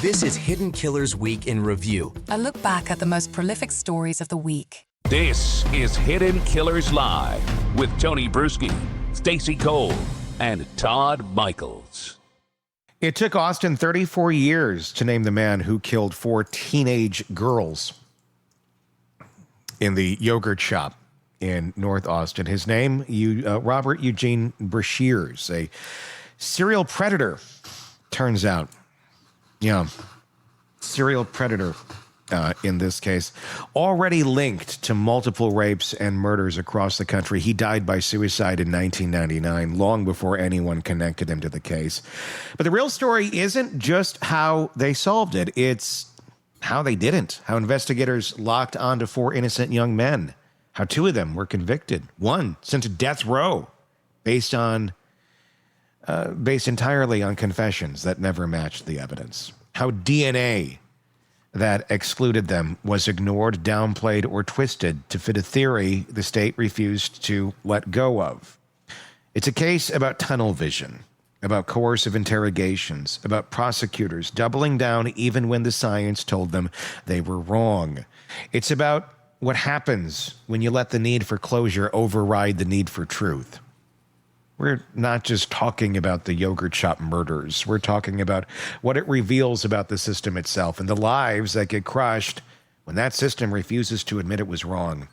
This is Hidden Killers Week in Review. A look back at the most prolific stories of the week. This is Hidden Killers Live with Tony Bruschi, Stacey Cole, and Todd Michaels. It took Austin 34 years to name the man who killed 4 teenage girls in the yogurt shop in North Austin. His name, Robert Eugene Brashears, a serial predator, turns out. Yeah, serial predator in this case, already linked to multiple rapes and murders across the country. He died by suicide in 1999, long before anyone connected him to the case. But the real story isn't just how they solved it, it's how they didn't. How investigators locked onto 4 innocent young men. How 2 of them were convicted. 1 sent to death row based entirely on confessions that never matched the evidence. How DNA that excluded them was ignored, downplayed, or twisted to fit a theory the state refused to let go of. It's a case about tunnel vision, about coercive interrogations, about prosecutors doubling down even when the science told them they were wrong. It's about what happens when you let the need for closure override the need for truth. We're not just talking about the yogurt shop murders. We're talking about what it reveals about the system itself and the lives that get crushed when that system refuses to admit it was wrong.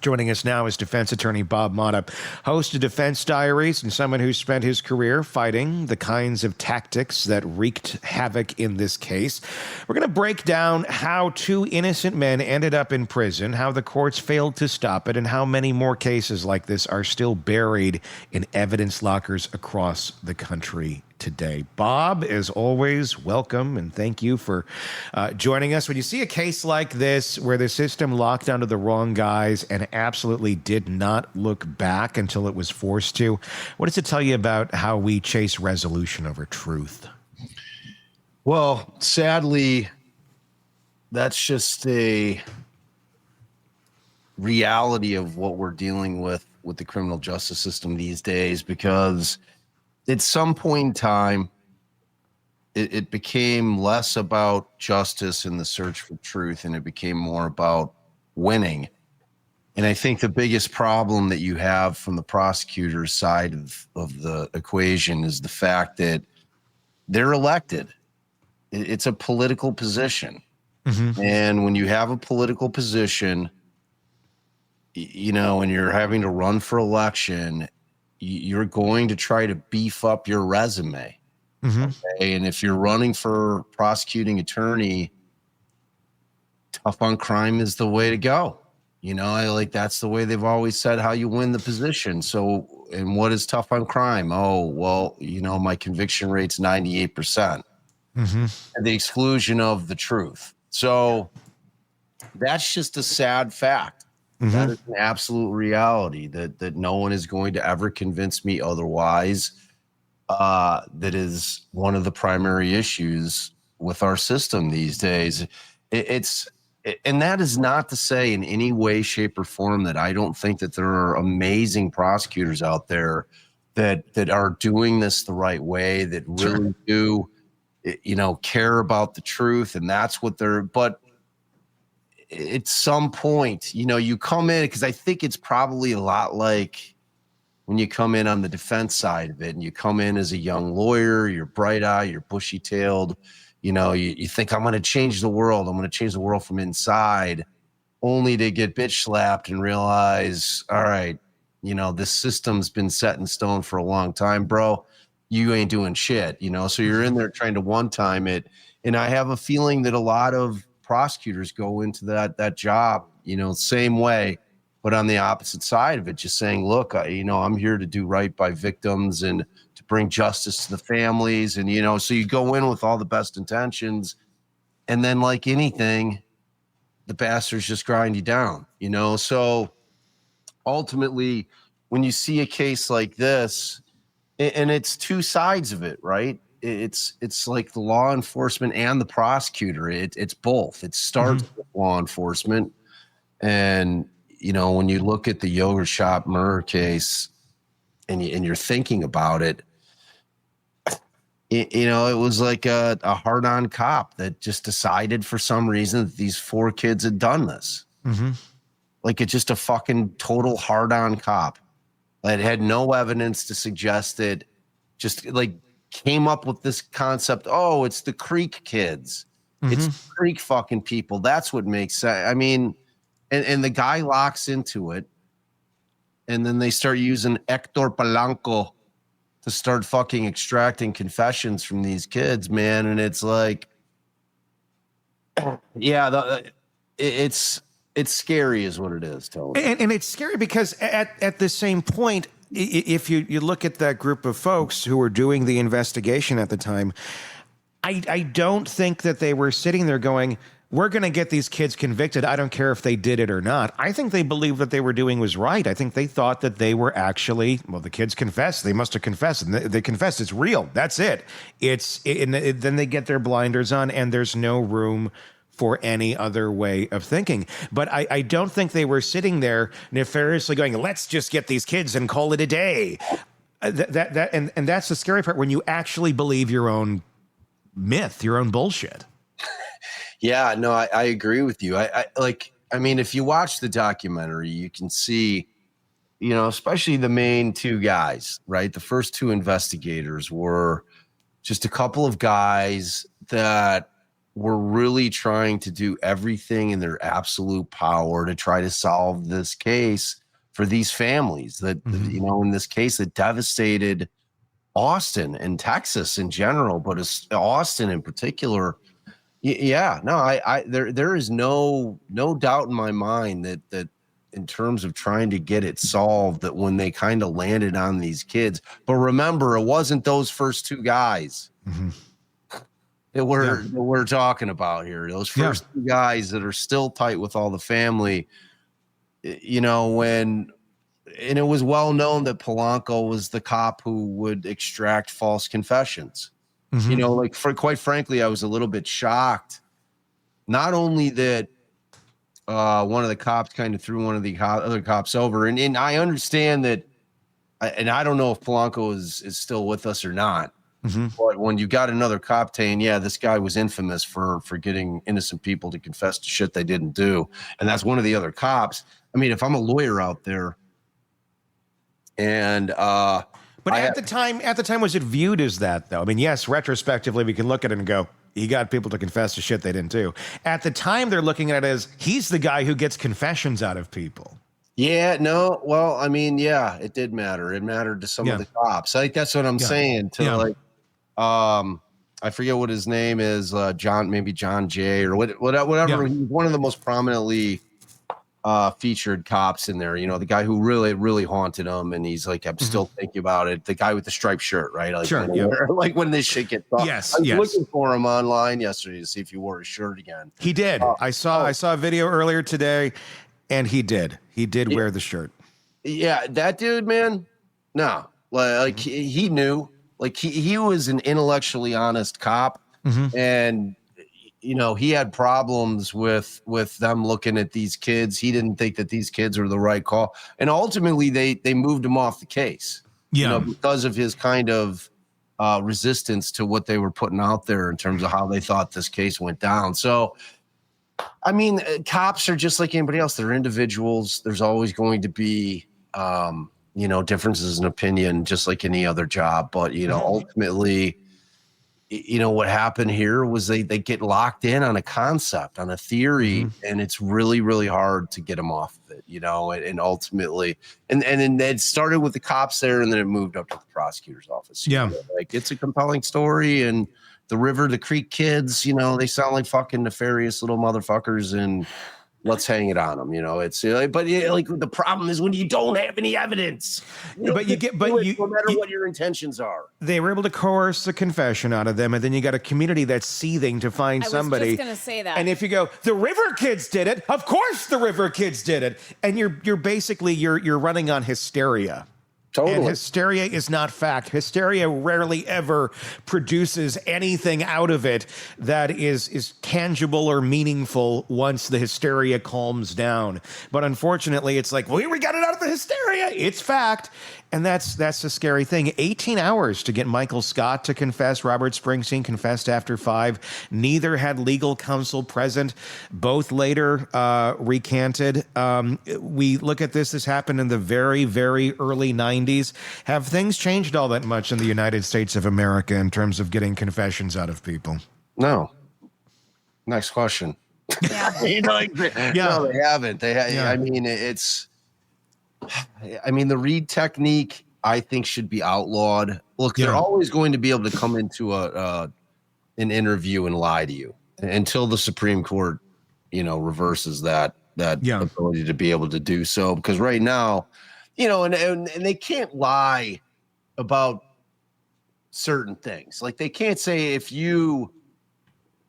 Joining us now is defense attorney Bob Motta, host of Defense Diaries and someone who spent his career fighting the kinds of tactics that wreaked havoc in this case. We're going to break down how 2 innocent men ended up in prison, how the courts failed to stop it, and how many more cases like this are still buried in evidence lockers across the country today. Bob, as always, welcome and thank you for joining us. When you see a case like this where the system locked onto the wrong guys and absolutely did not look back until it was forced to, what does it tell you about how we chase resolution over truth? Well, sadly, that's just a reality of what we're dealing with the criminal justice system these days, because at some point in time, it became less about justice and the search for truth, and it became more about winning. And I think the biggest problem that you have from the prosecutor's side of the equation is the fact that they're elected. It's a political position. Mm-hmm. And when you have a political position, and you're having to run for election, you're going to try to beef up your resume. Mm-hmm. Okay? And if you're running for prosecuting attorney, tough on crime is the way to go. That's the way they've always said how you win the position. So, and what is tough on crime? Oh, well, my conviction rate's 98%. Mm-hmm. At the exclusion of the truth. So that's just a sad fact. Mm-hmm. That is an absolute reality that no one is going to ever convince me otherwise. That is one of the primary issues with our system these days. And that is not to say in any way, shape, or form that I don't think that there are amazing prosecutors out there that are doing this the right way, that really do, care about the truth, and that's what they're. But at some point, you come in, because I think it's probably a lot like when you come in on the defense side of it, and you come in as a young lawyer, you're bright-eyed, you're bushy-tailed, you think, I'm going to change the world. I'm going to change the world from inside, only to get bitch slapped and realize, all right, this system's been set in stone for a long time, bro. You ain't doing shit, So you're in there trying to one-time it. And I have a feeling that a lot of prosecutors go into that job, same way, but on the opposite side of it, just saying, look, I'm here to do right by victims and to bring justice to the families. And, so you go in with all the best intentions, and then like anything, the bastards just grind you down, So ultimately, when you see a case like this, and it's 2 sides of it, right? It's like the law enforcement and the prosecutor. It's both. It starts with law enforcement. And, when you look at the yogurt shop murder case and you're thinking about it, it was like a hard-on cop that just decided for some reason that these 4 kids had done this. Like it's just a fucking total hard-on cop that had no evidence to suggest it. Just like came up with this concept. Oh, it's the Creek kids. It's Creek fucking people. That's what makes sense. I mean, and the guy locks into it, and then they start using Hector Polanco to start fucking extracting confessions from these kids, man. And it's like, yeah, it's scary is what it is, Tony. And it's scary because at the same point, if you look at that group of folks who were doing the investigation at the time, I don't think that they were sitting there going, we're going to get these kids convicted. I don't care if they did it or not. I think they believed what they were doing was right. I think they thought that they were actually, well, the kids confessed. They must have confessed. And they confessed. It's real. That's it. Then they get their blinders on, and there's no room for any other way of thinking. But I don't think they were sitting there nefariously going, let's just get these kids and call it a day. And that's the scary part, when you actually believe your own myth, your own bullshit. Yeah, no, I agree with you. I mean, if you watch the documentary, you can see, especially the main 2 guys, right? The first 2 investigators were just a couple of guys that were really trying to do everything in their absolute power to try to solve this case for these families that, in this case that devastated Austin and Texas in general, but Austin in particular. Yeah, no, there is no doubt in my mind that in terms of trying to get it solved, that when they kind of landed on these kids, but remember, it wasn't those first 2 guys that we're talking about here. Those first 2 guys that are still tight with all the family, and it was well known that Polanco was the cop who would extract false confessions. Quite frankly, I was a little bit shocked. Not only that one of the cops kind of threw one of the other cops over, and I understand that, and I don't know if Polanco is still with us or not, but when you got another cop saying, yeah, this guy was infamous for getting innocent people to confess to shit they didn't do, and that's one of the other cops. I mean, if I'm a lawyer out there, and But at the time, was it viewed as that, though? I mean, yes, retrospectively, we can look at it and go, he got people to confess to shit they didn't do. At the time, they're looking at it as, he's the guy who gets confessions out of people. Yeah, no, well, I mean, yeah, it did matter. It mattered to some of the cops. I think that's what I'm saying. I forget what his name is, John Jay or whatever. He's one of the most prominently featured cops in there, the guy who really, really haunted him, and he's like, I'm still thinking about it. The guy with the striped shirt, right? Like, sure, like when this shit gets off. Yes, I was looking for him online yesterday to see if he wore his shirt again. He did. I saw a video earlier today, and he did wear the shirt. Yeah, that dude, man. No, like he knew, like he was an intellectually honest cop, and he had problems with them looking at these kids. He didn't think that these kids were the right call. And ultimately they moved him off the case, because of his kind of resistance to what they were putting out there in terms of how they thought this case went down. So, I mean, cops are just like anybody else. They're individuals. There's always going to be, differences in opinion, just like any other job. But, ultimately, what happened here was they get locked in on a concept, on a theory, and it's really, really hard to get them off of it, and ultimately, and then it started with the cops there, and then it moved up to the prosecutor's office. Like, it's a compelling story, and the Creek kids, they sound like fucking nefarious little motherfuckers, and let's hang it on them. But the problem is when you don't have any evidence. No matter what your intentions are. They were able to coerce a confession out of them, and then you got a community that's seething to find somebody. I was just going to say that. And if you go, the River Kids did it, of course the River Kids did it, and you're basically you're running on hysteria. Totally. And hysteria is not fact. Hysteria rarely ever produces anything out of it that is tangible or meaningful once the hysteria calms down. But unfortunately, it's like, well, we got it out of the hysteria. It's fact. And that's the scary thing. 18 hours to get Michael Scott to confess. Robert Springsteen confessed after 5. Neither had legal counsel present. Both later recanted. We look at this happened in the very, very early 90s. Have things changed all that much in the United States of America in terms of getting confessions out of people? No. Next question. Yeah. No, they haven't. I mean, the read technique, I think, should be outlawed. Look, they're always going to be able to come into an interview and lie to you until the Supreme Court, reverses that ability to be able to do so. Because right now, and they can't lie about certain things. Like, they can't say, if you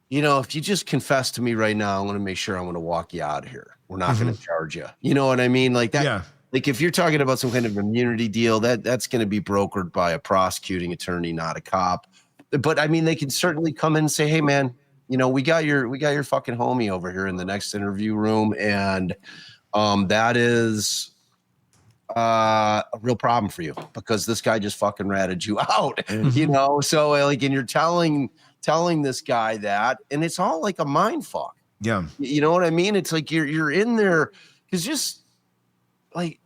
just confess to me right now, I'm going to make sure I'm going to walk you out of here. We're not going to charge you. You know what I mean? Like that. Yeah. Like, if you're talking about some kind of immunity deal, that's going to be brokered by a prosecuting attorney, not a cop. But I mean, they can certainly come in and say, "Hey, man, we got your fucking homie over here in the next interview room, and that is a real problem for you because this guy just fucking ratted you out." So like, and you're telling this guy that, and it's all like a mind fuck. Yeah, you know what I mean? It's like you're in there because just like.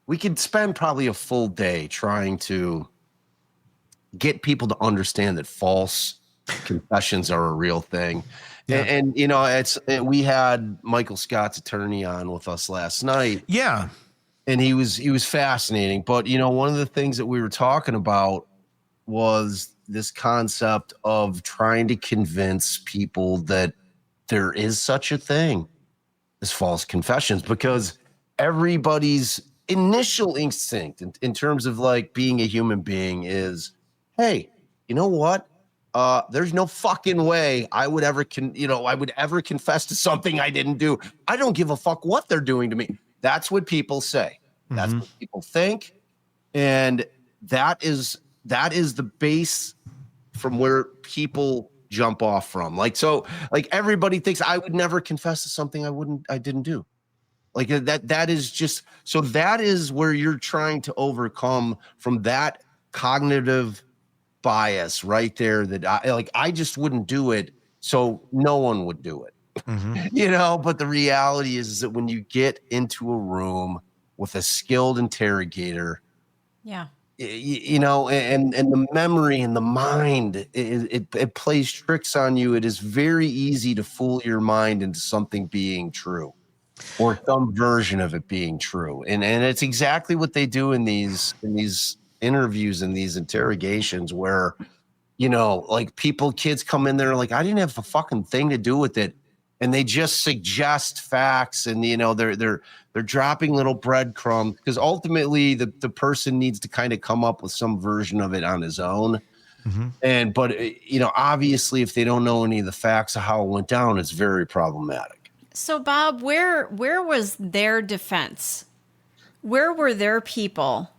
We could spend probably a full day trying to get people to understand that false confessions are a real thing. Yeah. And we had Michael Scott's attorney on with us last night. Yeah. And he was fascinating. But, one of the things that we were talking about was this concept of trying to convince people that there is such a thing as false confessions, because everybody's initial instinct in terms of like being a human being is, hey, you know what? There's no fucking way I would ever confess to something I didn't do. I don't give a fuck what they're doing to me. That's what people say. That's what people think. And that is the base from where people jump off from. Like, so like everybody thinks I would never confess to something I didn't do. Like that is just, so that is where you're trying to overcome from that cognitive bias right there, that I just wouldn't do it, so no one would do it. But the reality is that when you get into a room with a skilled interrogator, and the memory and the mind, it plays tricks on you. It is very easy to fool your mind into something being true, or some version of it being true. And it's exactly what they do in these interviews and these interrogations where, like kids come in there like, I didn't have a fucking thing to do with it. And they just suggest facts, and, they're dropping little breadcrumbs, because ultimately the person needs to kind of come up with some version of it on his own. But obviously if they don't know any of the facts of how it went down, it's very problematic. So, Bob, where was their defense? Where were their people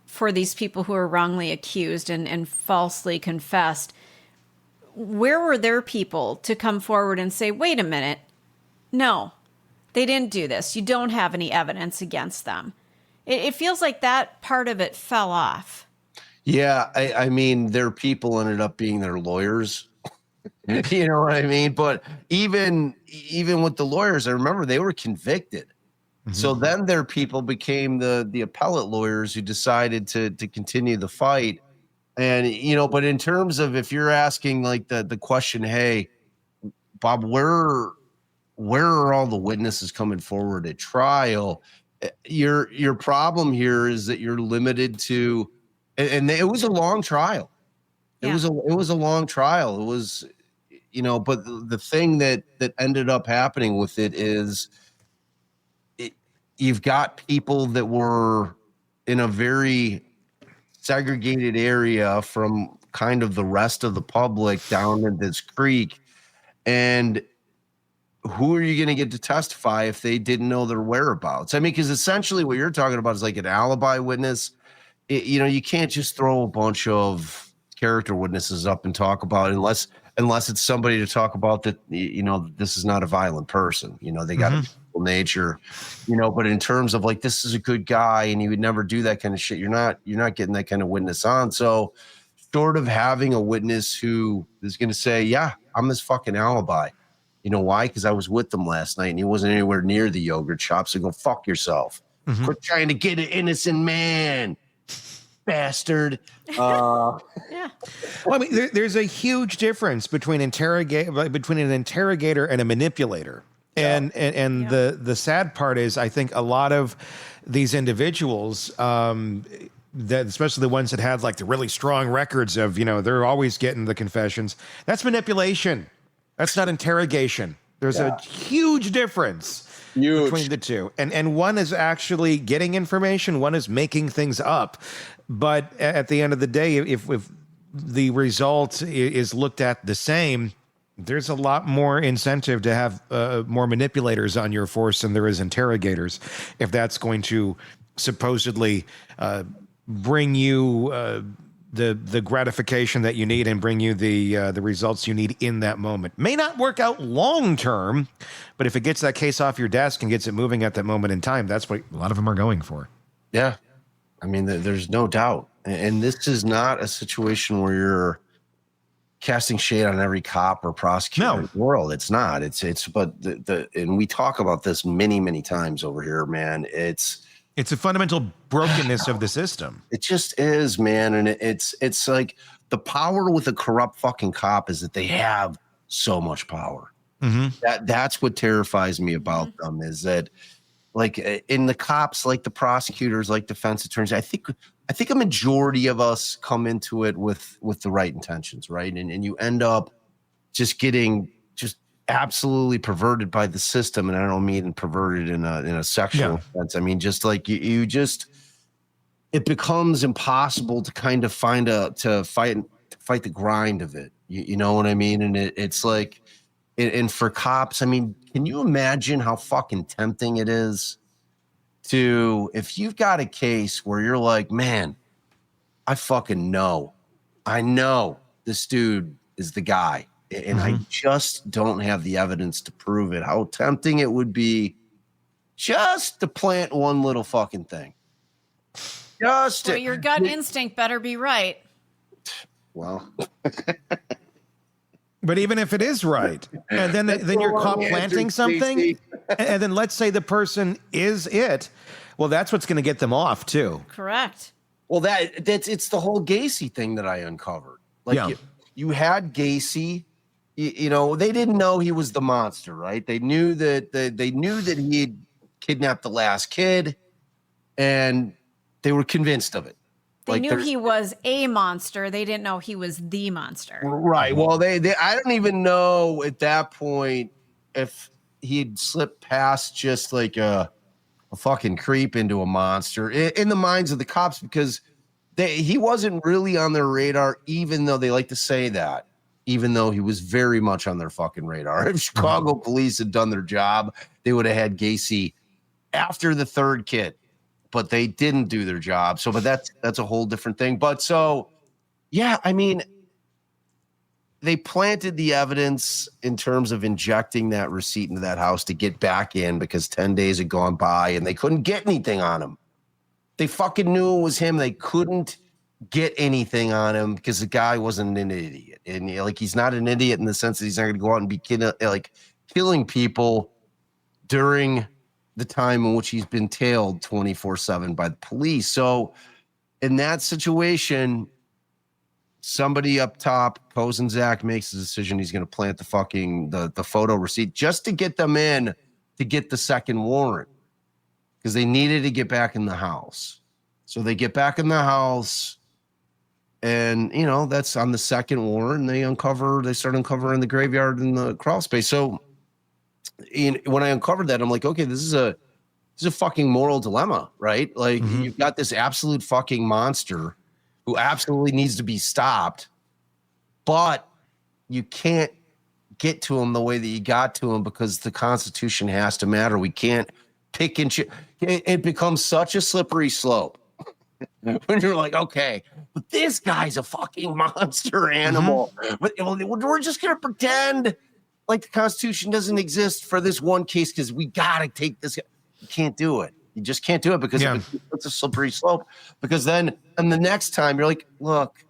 for these people who are wrongly accused and falsely confessed? Where were their people to come forward and say, wait a minute, no, they didn't do this. You don't have any evidence against them. It feels like that part of it fell off. Yeah, I mean, their people ended up being their lawyers. You know what I mean? But even with the lawyers, I remember they were convicted. So then their people became the appellate lawyers who decided to continue the fight. And, but in terms of, if you're asking like the question, hey, Bob, where are all the witnesses coming forward at trial? Your problem here is that you're limited to, and it was a long trial. It was a long trial. It was, but the thing that ended up happening with it is you've got people that were in a very segregated area from kind of the rest of the public down in this creek. And who are you going to get to testify if they didn't know their whereabouts? I mean, because essentially what you're talking about is like an alibi witness. you can't just throw a bunch of character witnesses up and talk about it unless it's somebody to talk about that, this is not a violent person. They got a people nature, but in terms of like, this is a good guy and he would never do that kind of shit. You're not getting that kind of witness on. So short of having a witness who is going to say, yeah, I'm his fucking alibi. You know why? Because I was with them last night and he wasn't anywhere near the yogurt shop. So go fuck yourself. Quit trying to get an innocent man, bastard. Yeah. Well, I mean, there's a huge difference between an interrogator and a manipulator. And the sad part is, I think a lot of these individuals, that especially the ones that had like the really strong records of, they're always getting the confessions. That's manipulation. That's not interrogation. There's a huge difference between the two. And one is actually getting information, one is making things up. But at the end of the day, if the result is looked at the same, there's a lot more incentive to have more manipulators on your force than there is interrogators, if that's going to supposedly bring you the gratification that you need and bring you the results you need in that moment. May not work out long term, but if it gets that case off your desk and gets it moving at that moment in time, that's what a lot of them are going for. Yeah. I mean, there's no doubt. And this is not a situation where you're casting shade on every cop or prosecutor in the world. It's not. But and we talk about this many, many times over here, man. It's a fundamental brokenness of the system. It just is, man. And it's like the power with a corrupt fucking cop is that they have so much power. That's what terrifies me about them, is that like in the cops, like the prosecutors, like defense attorneys, I think a majority of us come into it with the right intentions, right? And you end up just getting just absolutely perverted by the system. And I don't mean perverted in a sexual sense. I mean, just like you just, it becomes impossible to kind of fight the grind of it. You know what I mean? And it's like, and for cops, I mean, can you imagine how fucking tempting it is to, if you've got a case where you're like, man, I know this dude is the guy, and I just don't have the evidence to prove it, how tempting it would be just to plant one little fucking thing. Well, your gut instinct better be right. Well, but even if it is right, and then you're caught planting something, and then let's say the person is it, well, that's what's going to get them off too. Correct. Well, it's the whole Gacy thing that I uncovered. Like you had Gacy, they didn't know he was the monster, right? They knew that he had kidnapped the last kid, and they were convinced of it. They knew he was a monster. They didn't know he was the monster. Right. Well, I don't even know at that point if he'd slipped past just like a fucking creep into a monster in the minds of the cops, because he wasn't really on their radar, even though they like to say that, even though he was very much on their fucking radar. If Chicago police had done their job, they would have had Gacy after the third kid. But they didn't do their job. But that's a whole different thing. But so, yeah, I mean, they planted the evidence in terms of injecting that receipt into that house to get back in, because 10 days had gone by and they couldn't get anything on him. They fucking knew it was him. They couldn't get anything on him because the guy wasn't an idiot. And he's not an idiot in the sense that he's not going to go out and be killing people during the time in which he's been tailed 24/7 by the police. So in that situation, somebody up top, Kozenzak, makes a decision he's going to plant the fucking the photo receipt just to get them in to get the second warrant, because they needed to get back in the house. So they get back in the house, and that's on the second warrant. They start uncovering the graveyard and the crawl space. So when I uncovered that, I'm like, okay, this is a fucking moral dilemma, right? Like you've got this absolute fucking monster who absolutely needs to be stopped, but you can't get to him the way that you got to him because the Constitution has to matter. We can't pick and choose. It becomes such a slippery slope when you're like, okay, but this guy's a fucking monster animal. But we're just going to pretend like the Constitution doesn't exist for this one case because we got to take this. You can't do it. You just can't do it because it's a slippery slope. Because then, and the next time you're like, look,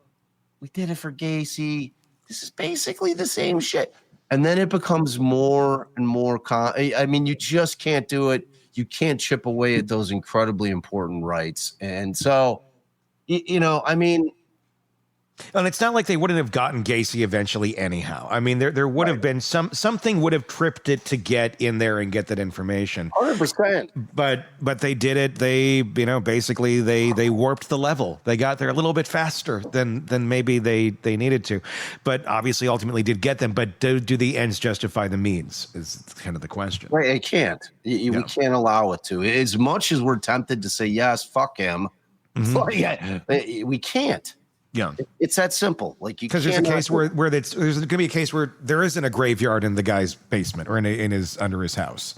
we did it for Gacy. This is basically the same shit. And then it becomes more and more. I mean, you just can't do it. You can't chip away at those incredibly important rights. And so, I mean. And it's not like they wouldn't have gotten Gacy eventually anyhow. I mean, there would have been something would have tripped it to get in there and get that information. 100%. But they did it. They, basically they warped the level. They got there a little bit faster than maybe they needed to. But obviously ultimately did get them. But do the ends justify the means is kind of the question. Right, it can't. We can't allow it to. As much as we're tempted to say, yes, fuck him, we can't. Yeah, it's that simple. Like, because there's a case where there's going to be a case where there isn't a graveyard in the guy's basement or in his under his house.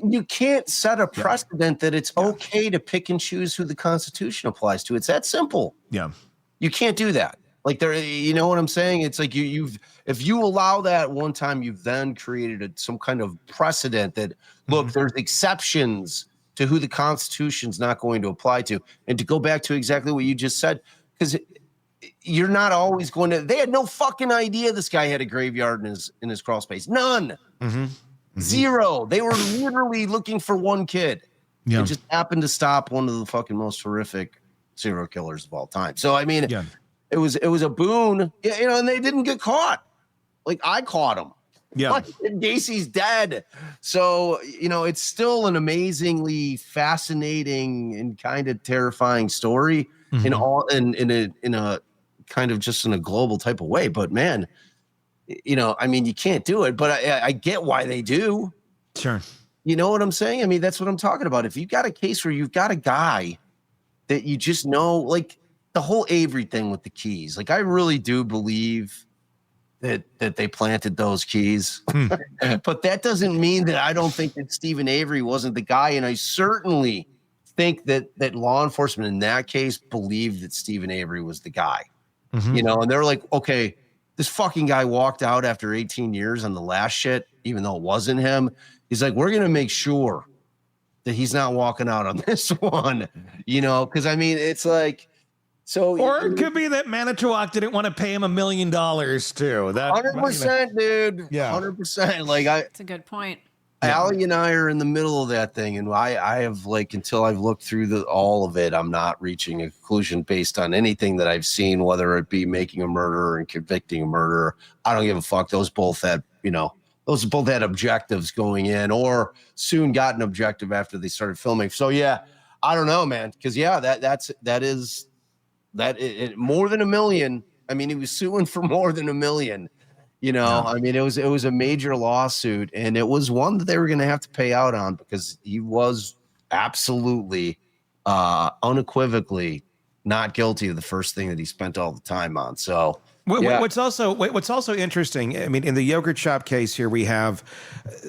You can't set a precedent that it's okay to pick and choose who the Constitution applies to. It's that simple. Yeah, you can't do that. Like, you know what I'm saying? It's like if you allow that one time, you've then created some kind of precedent that look, there's exceptions to who the Constitution's not going to apply to. And to go back to exactly what you just said, because you're not always going to. They had no fucking idea this guy had a graveyard in his crawl space. None. Zero. They were literally looking for one kid. Yeah. It just happened to stop one of the fucking most horrific serial killers of all time. So I mean, it was a boon. And they didn't get caught. Like, I caught him. Yeah. Like, Gacy's dead. So it's still an amazingly fascinating and kind of terrifying story. In a kind of just in a global type of way. But man, I mean, you can't do it, but I get why they do. Sure. You know what I'm saying? I mean, that's what I'm talking about. If you've got a case where you've got a guy that you just know, like the whole Avery thing with the keys, like I really do believe that they planted those keys, but that doesn't mean that I don't think that Stephen Avery wasn't the guy. And I certainly think that law enforcement in that case believed that Stephen Avery was the guy, and they're like, okay, this fucking guy walked out after 18 years on the last shit, even though it wasn't him. He's like, we're going to make sure that he's not walking out on this one, because I mean, it's like, so. Or it could be that Manitowoc didn't want to pay him $1 million too. That 100%, dude. Yeah. 100%. Like that's a good point. Allie and I are in the middle of that thing, and I have, like, until I've looked through all of it, I'm not reaching a conclusion based on anything that I've seen, whether it be making a murderer and convicting a murderer. I don't give a fuck. Those both had objectives going in, or soon got an objective after they started filming. So yeah, I don't know, man, because that is more than $1 million. I mean, he was suing for more than $1 million. I mean, it was a major lawsuit, and it was one that they were going to have to pay out on because he was absolutely, unequivocally not guilty of the first thing that he spent all the time on. So what's also interesting, I mean, in the yogurt shop case here, we have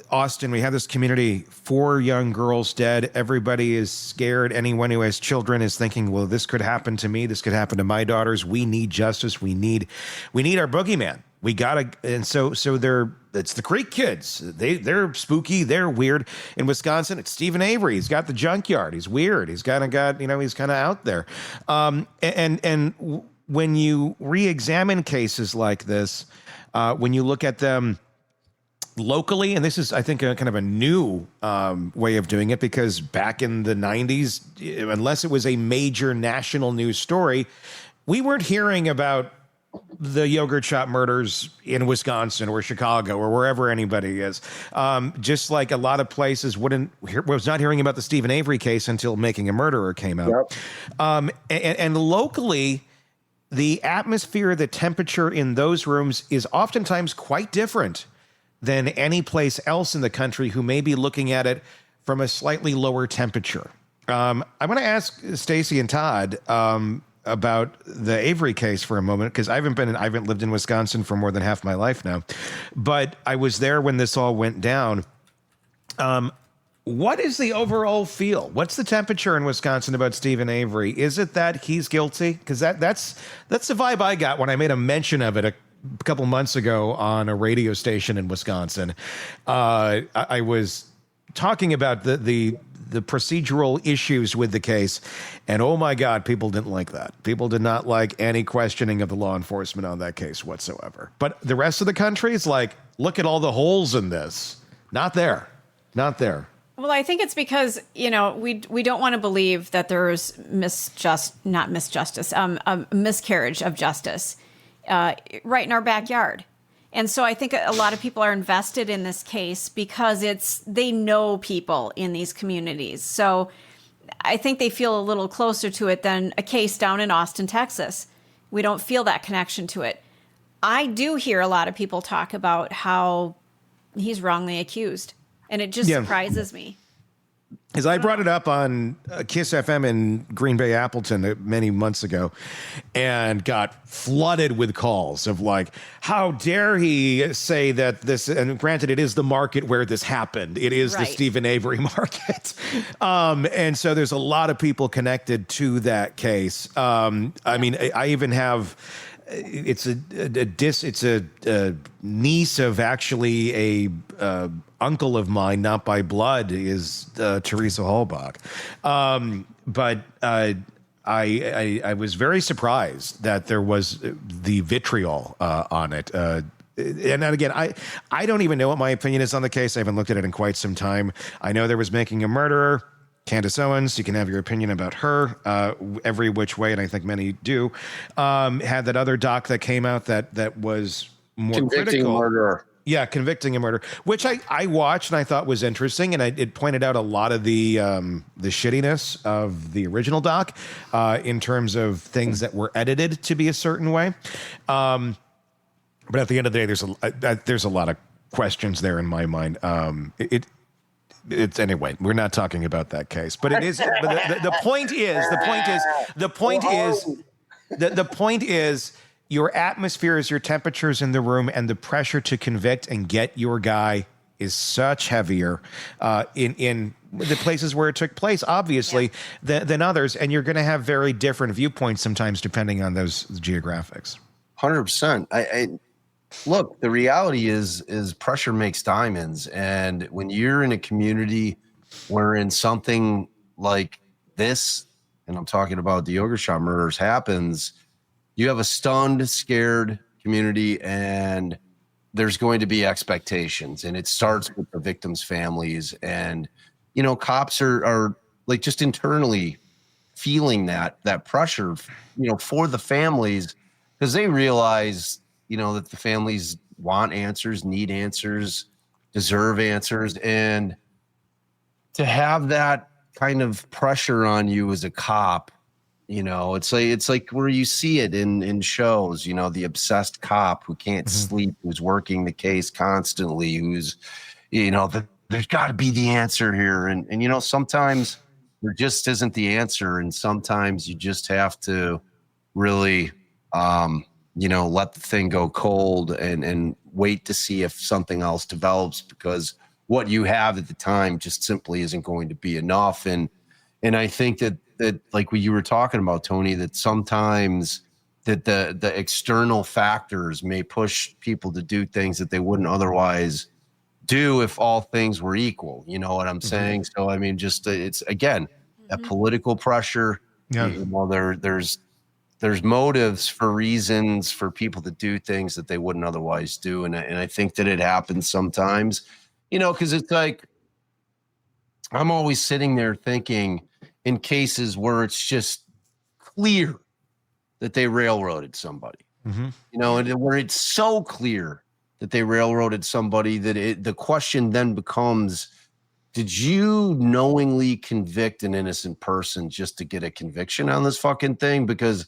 Austin, we have this community, 4 young girls dead. Everybody is scared. Anyone who has children is thinking, well, this could happen to me. This could happen to my daughters. We need justice. We need our boogeyman. We gotta, and so it's the Creek kids. They're spooky. They're weird. In Wisconsin, it's Stephen Avery. He's got the junkyard. He's weird. He's kind of out there. And when you re-examine cases like this, when you look at them locally, and this is, I think, kind of a new way of doing it, because back in the 90s, unless it was a major national news story, we weren't hearing about the yogurt shop murders in Wisconsin or Chicago or wherever anybody is. Just like a lot of places was not hearing about the Stephen Avery case until Making a Murderer came out. Yep. And locally, the atmosphere, the temperature in those rooms is oftentimes quite different than any place else in the country who may be looking at it from a slightly lower temperature. I want to ask Stacey and Todd about the Avery case for a moment, because I haven't lived in Wisconsin for more than half my life now, but I was there when this all went down. What is the overall feel? What's the temperature in Wisconsin about Stephen Avery? Is it that he's guilty? Because that's the vibe I got when I made a mention of it a couple months ago on a radio station in Wisconsin. I was talking about the procedural issues with the case, and oh my God, people didn't like that. People did not like any questioning of the law enforcement on that case whatsoever. But the rest of the country is like, look at all the holes in this. Not there. Not there. Well, I think it's because, we don't want to believe that there's a miscarriage of justice right in our backyard. And so I think a lot of people are invested in this case because they know people in these communities. So I think they feel a little closer to it than a case down in Austin, Texas. We don't feel that connection to it. I do hear a lot of people talk about how he's wrongly accused. And it just surprises me. As I brought it up on Kiss FM in Green Bay, Appleton many months ago, and got flooded with calls of like, how dare he say that this, and granted, it is the market where this happened. It is the Stephen Avery market. And so there's a lot of people connected to that case. I mean, I even have... It's a niece of actually a uncle of mine, not by blood, is Teresa Hallbach. But I was very surprised that there was the vitriol on it. And again, I don't even know what my opinion is on the case. I haven't looked at it in quite some time. I know there was Making a Murderer. Candace Owens, you can have your opinion about her every which way, and I think many do. Had that other doc that came out that was more Convicting critical. Murderer. Yeah, Convicting a Murderer, which I watched and I thought was interesting, and it pointed out a lot of the shittiness of the original doc in terms of things that were edited to be a certain way. But at the end of the day, there's a lot of questions there in my mind. It's anyway, we're not talking about that case, but it is. But the point is your atmosphere is your temperatures in the room, and the pressure to convict and get your guy is such heavier in the places where it took place, obviously, than others. And you're going to have very different viewpoints sometimes depending on those geographics. 100%. Look, the reality is pressure makes diamonds. And when you're in a community wherein something like this, and I'm talking about the yogurt shop murders, happens, you have a stunned, scared community, and there's going to be expectations. And it starts with the victims' families. And, cops are like just internally feeling that pressure, for the families, because they realize that the families want answers, need answers, deserve answers. And to have that kind of pressure on you as a cop, it's like where you see it in shows, the obsessed cop who can't sleep, who's working the case constantly, who's, there's got to be the answer here. And sometimes there just isn't the answer. And sometimes you just have to really, let the thing go cold and wait to see if something else develops, because what you have at the time just simply isn't going to be enough. And I think that like what you were talking about, Tony, that sometimes that the external factors may push people to do things that they wouldn't otherwise do if all things were equal. You know what I'm saying? So, I mean, just it's, again, a political pressure. Yeah. There's motives for reasons for people to do things that they wouldn't otherwise do. And I think that it happens sometimes, because it's like, I'm always sitting there thinking in cases where it's just clear that they railroaded somebody, and where it's so clear that they railroaded somebody that the question then becomes, did you knowingly convict an innocent person just to get a conviction on this fucking thing? Because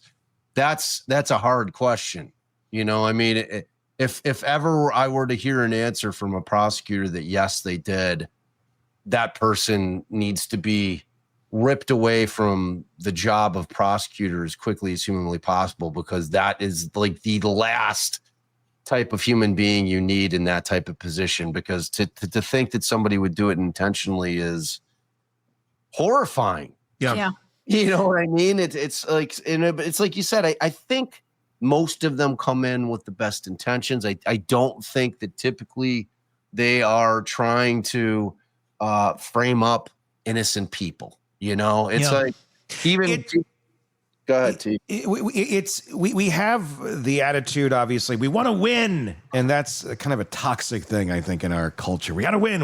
that's a hard question. I mean, if ever I were to hear an answer from a prosecutor that yes, they did, that person needs to be ripped away from the job of prosecutor as quickly as humanly possible, because that is like the last type of human being you need in that type of position, because to think that somebody would do it intentionally is horrifying. Yeah. You know what I mean? It's like, it's like you said, I think most of them come in with the best intentions. I don't think that typically they are trying to frame up innocent people. You know, it's like even go ahead, T. We have the attitude, obviously, we want to win. And that's kind of a toxic thing, I think, in our culture. We got to win.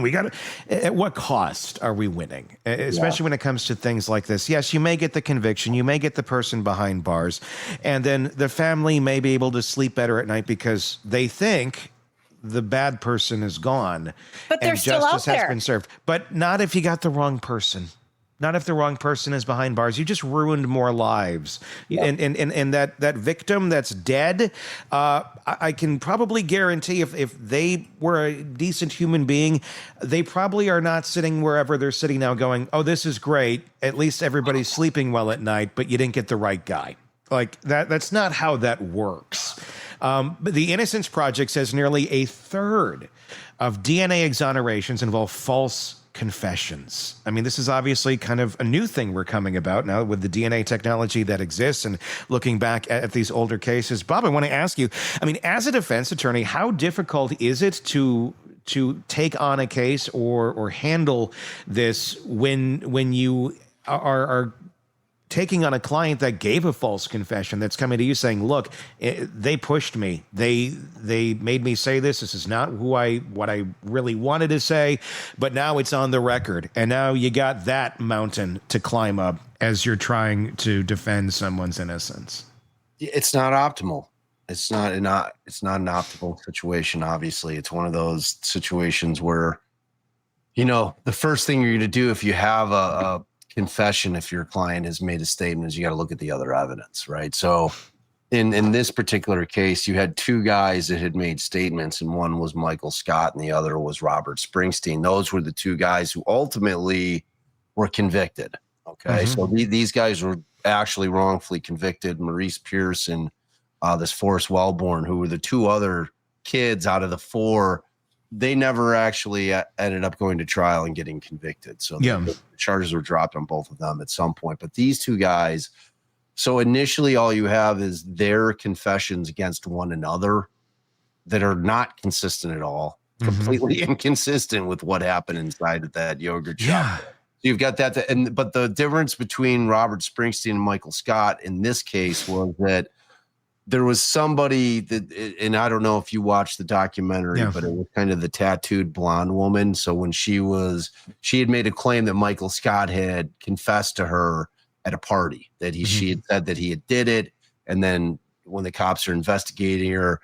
At what cost are we winning? Especially when it comes to things like this. Yes, you may get the conviction. You may get the person behind bars. And then the family may be able to sleep better at night because they think the bad person is gone. But they're still out justice has been served. But not if you got the wrong person. Not if the wrong person is behind bars. You just ruined more lives. Yeah. And that victim that's dead, I can probably guarantee if they were a decent human being, they probably are not sitting wherever they're sitting now going, oh, this is great. At least everybody's sleeping well at night, but you didn't get the right guy. Like that's not how that works. But the Innocence Project says nearly a third of DNA exonerations involve false confessions. I mean, this is obviously kind of a new thing we're coming about now with the DNA technology that exists and looking back at these older cases. Bob, I want to ask you, I mean, as a defense attorney, how difficult is it to take on a case or handle this when you are taking on a client that gave a false confession, that's coming to you saying, look, they pushed me. They made me say this. This is not what I really wanted to say, but now it's on the record. And now you got that mountain to climb up as you're trying to defend someone's innocence. It's not optimal. It's not an optimal situation. Obviously, it's one of those situations where, you know, the first thing you're going to do if you have a confession, if your client has made a statement, is you got to look at the other evidence, right? So in this particular case, you had two guys that had made statements, and one was Michael Scott and the other was Robert Springsteen. Those were the two guys who ultimately were convicted. Okay. So these guys were actually wrongfully convicted. Maurice Pierce and this Forrest Wellborn, who were the two other kids out of the four, they never actually ended up going to trial and getting convicted. So the charges were dropped on both of them at some point. But these two guys, so initially all you have is their confessions against one another that are not consistent at all, completely inconsistent with what happened inside of that yogurt shop. So you've got that. But the difference between Robert Springsteen and Michael Scott in this case was that there was somebody that, and I don't know if you watched the documentary, but it was kind of the tattooed blonde woman. So when she had made a claim that Michael Scott had confessed to her at a party, that she had said that he did it. And then when the cops are investigating her,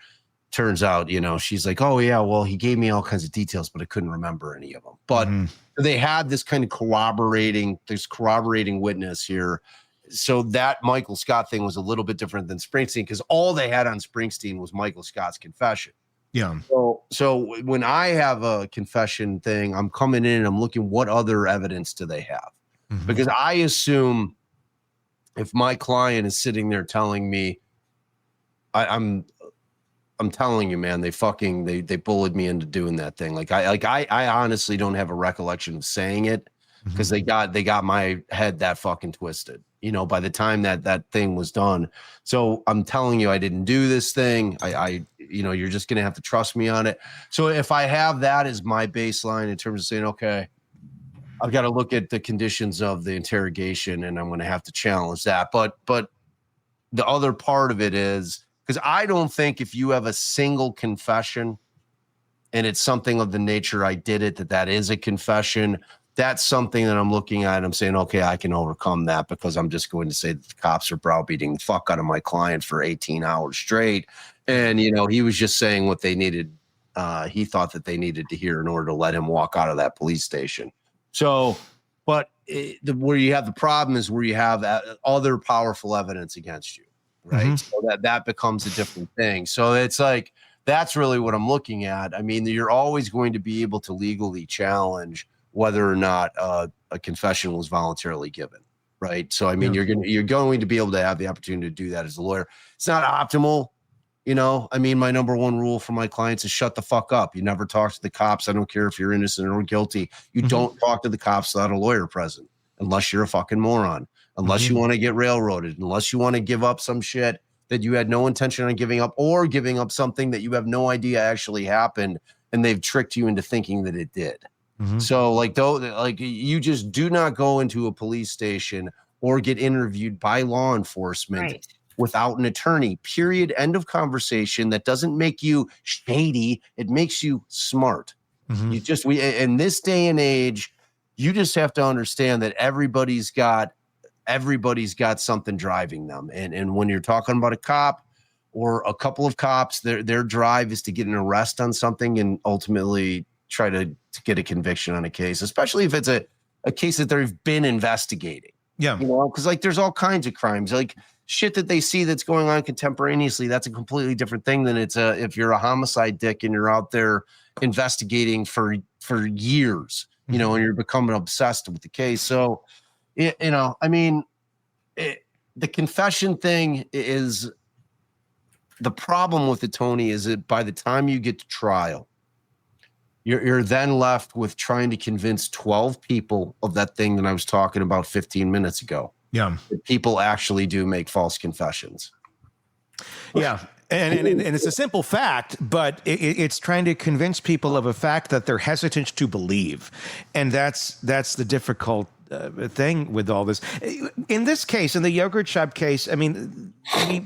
turns out, you know, she's like, oh yeah, well, he gave me all kinds of details, but I couldn't remember any of them. But they had this kind of corroborating witness here. So that Michael Scott thing was a little bit different than Springsteen, because all they had on Springsteen was Michael Scott's confession. Yeah. So when I have a confession thing, I'm coming in and I'm looking, what other evidence do they have? Because I assume if my client is sitting there telling me, I'm telling you, man, they bullied me into doing that thing. I honestly don't have a recollection of saying it, because they got my head that fucking twisted, you know, by the time that thing was done. So I'm telling you, I didn't do this thing. I you know, you're just going to have to trust me on it. So if I have that as my baseline in terms of saying, okay, I've got to look at the conditions of the interrogation and I'm going to have to challenge that. But the other part of it is, because I don't think if you have a single confession and it's something of the nature I did it, that is a confession. That's something that I'm looking at and I'm saying, okay, I can overcome that, because I'm just going to say that the cops are browbeating the fuck out of my client for 18 hours straight. And, you know, he was just saying what they needed. He thought that they needed to hear in order to let him walk out of that police station. So, but where you have the problem is where you have other powerful evidence against you, right? So that becomes a different thing. So it's like, that's really what I'm looking at. I mean, you're always going to be able to legally challenge whether or not a confession was voluntarily given, right? So I mean, you're going to be able to have the opportunity to do that as a lawyer. It's not optimal, You know, I mean, my number one rule for my clients is shut the fuck up. You never talk to the cops. I don't care if you're innocent or guilty. You don't talk to the cops without a lawyer present, unless you're a fucking moron, unless you want to get railroaded, unless you want to give up some shit that you had no intention on giving up, or giving up something that you have no idea actually happened and they've tricked you into thinking that it did. So like, though, like, you just do not go into a police station or get interviewed by law enforcement without an attorney, period. End of conversation. That doesn't make you shady. It makes you smart. You just, in this day and age, you just have to understand that everybody's got something driving them. And when you're talking about a cop or a couple of cops, their drive is to get an arrest on something and ultimately try to get a conviction on a case, especially if it's a case that they've been investigating. Yeah. You know, because like there's all kinds of crimes, like shit that they see that's going on contemporaneously. That's a completely different thing than if you're a homicide dick and you're out there investigating for years, you know, and you're becoming obsessed with the case. So, you know, I mean, the confession thing is the problem with it, Tony, is that by the time you get to trial, you're then left with trying to convince 12 people of that thing that I was talking about 15 minutes ago. Yeah. That people actually do make false confessions. Yeah. And it's a simple fact, but it's trying to convince people of a fact that they're hesitant to believe. And that's the difficult thing with all this. In this case, in the yogurt shop case, I mean,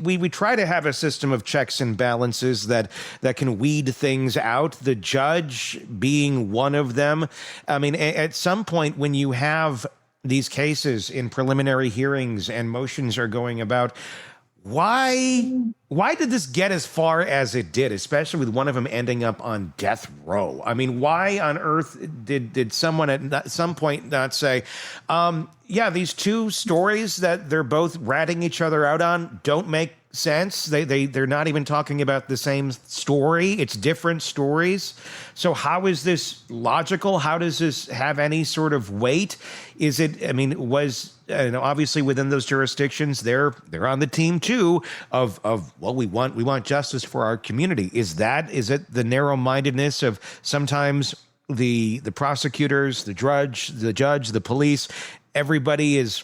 we try to have a system of checks and balances that can weed things out, the judge being one of them. I mean, at some point when you have these cases in preliminary hearings and motions are going about, why did this get as far as it did, especially with one of them ending up on death row? I mean, why on earth did someone at some point not say, yeah, these two stories that they're both ratting each other out on don't make sense. They're not even talking about the same story. It's different stories. So how is this logical? How does this have any sort of weight? Is it, I mean, obviously within those jurisdictions, they're on the team too of well, we want justice for our community. Is it the narrow-mindedness of sometimes the prosecutors, the judge, the police, everybody is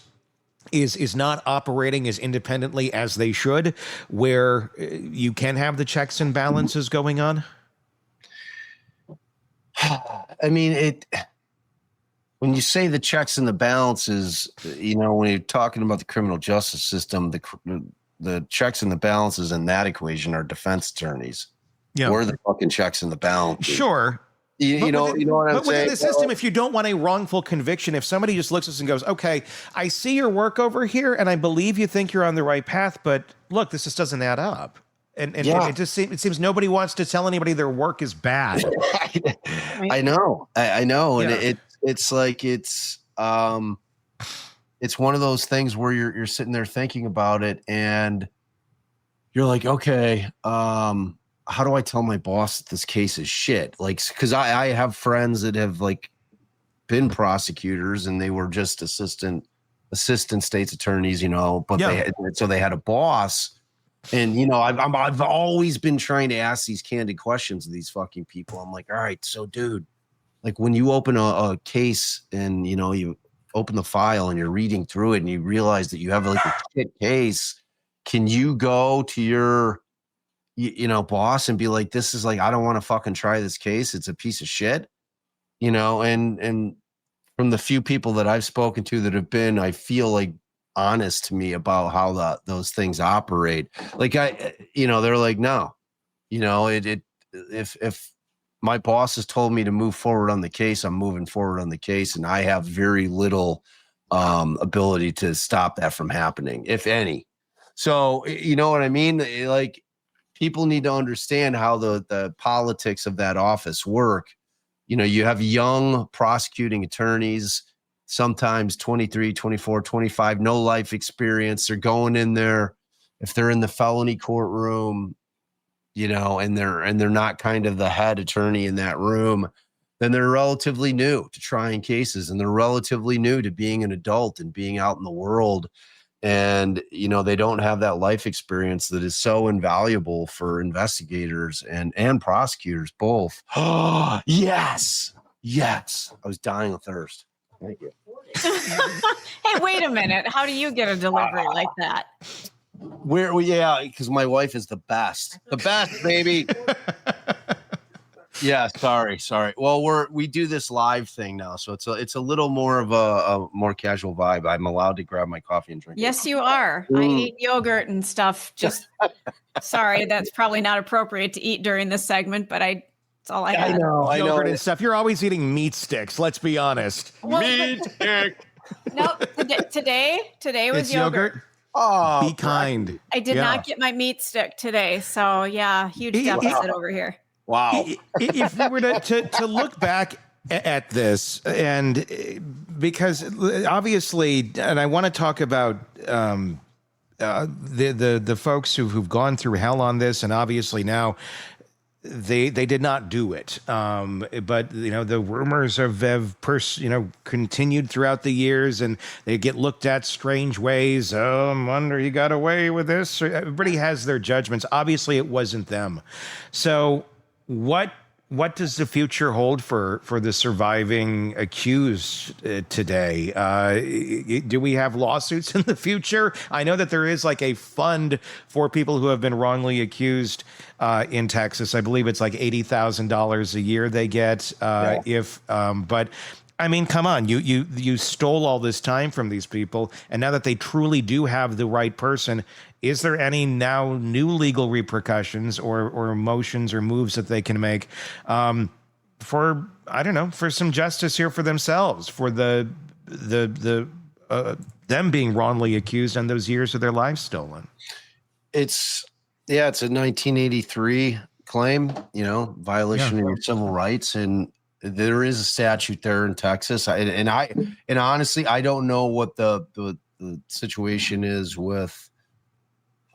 not operating as independently as they should, where you can have the checks and balances going on? I mean, when you say the checks and the balances, you know, when you're talking about the criminal justice system, the checks and the balances in that equation are defense attorneys. Yeah. We're the fucking checks and the balances. Sure. You know what I'm saying? But within the system, if you don't want a wrongful conviction, if somebody just looks at us and goes, okay, I see your work over here and I believe you think you're on the right path, but look, this just doesn't add up. And it seems nobody wants to tell anybody their work is bad. I know. Yeah. And it's like, it's one of those things where you're sitting there thinking about it and you're like, okay, how do I tell my boss that this case is shit? Like, because I have friends that have like been prosecutors and they were just assistant state's attorneys, you know, but they had a boss. And, you know, I've always been trying to ask these candid questions of these fucking people. I'm like, all right, so dude, like when you open a case and, you know, you open the file and you're reading through it and you realize that you have like a shit case, can you go to your boss and be like, this is like, I don't want to fucking try this case. It's a piece of shit, you know? And from the few people that I've spoken to that have been, I feel like honest to me about how those things operate. Like they're like, no, you know, if my boss has told me to move forward on the case, I'm moving forward on the case. And I have very little ability to stop that from happening, if any. So, you know what I mean? Like, people need to understand how the politics of that office work. You know, you have young prosecuting attorneys, sometimes 23, 24, 25, no life experience. They're going in there. If they're in the felony courtroom, you know, and they're not kind of the head attorney in that room, then they're relatively new to trying cases and they're relatively new to being an adult and being out in the world. And, they don't have that life experience that is so invaluable for investigators and prosecutors both. Oh, yes. Yes. I was dying of thirst. Thank you. Hey, wait a minute. How do you get a delivery like that? Yeah, because my wife is the best. The best, baby. Yeah, sorry. Well, we do this live thing now, so it's a little more of a more casual vibe. I'm allowed to grab my coffee and drink. Yes, you are. I eat yogurt and stuff. Just sorry, that's probably not appropriate to eat during this segment, but that's all I had. I know. Yogurt and stuff. You're always eating meat sticks. Let's be honest. Meat stick. No, today was yogurt. Oh, be kind. I did not get my meat stick today, so yeah, huge deficit over here. Wow. If we were to look back at this, and because obviously, and I want to talk about the folks who've gone through hell on this, and obviously now they did not do it. But the rumors have continued throughout the years, and they get looked at strange ways. Oh, I wonder he got away with this. Everybody has their judgments. Obviously, it wasn't them. So what does the future hold for the surviving accused today? Do we have lawsuits in the future? I know that there is like a fund for people who have been wrongly accused in Texas. I believe it's like $80,000 a year they get. But I mean, come on, you stole all this time from these people, and now that they truly do have the right person, is there any now new legal repercussions or motions or moves that they can make for some justice here for themselves, for the them being wrongly accused and those years of their lives stolen? It's a 1983 claim, violation of your civil rights, and there is a statute there in Texas. And honestly, I don't know what the situation is with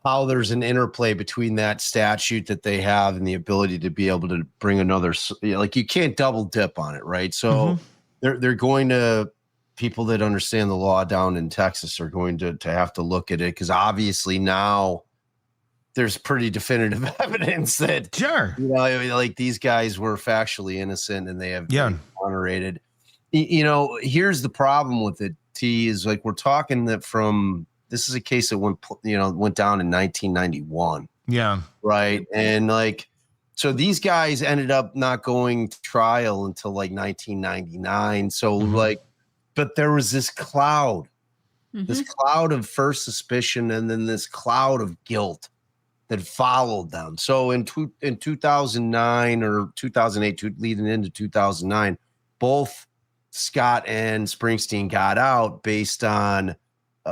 how there's an interplay between that statute that they have and the ability to be able to bring another, like you can't double dip on it, right? So they're going to, people that understand the law down in Texas are going to have to look at it, because obviously now there's pretty definitive evidence that like these guys were factually innocent and they have been exonerated. Here's the problem with it, T, is like we're talking that this is a case that went down in 1991. Yeah. Right. And like, so these guys ended up not going to trial until like 1999. So but there was this cloud of first suspicion and then this cloud of guilt that followed them. So in 2009 or 2008, leading into 2009, both Scott and Springsteen got out based on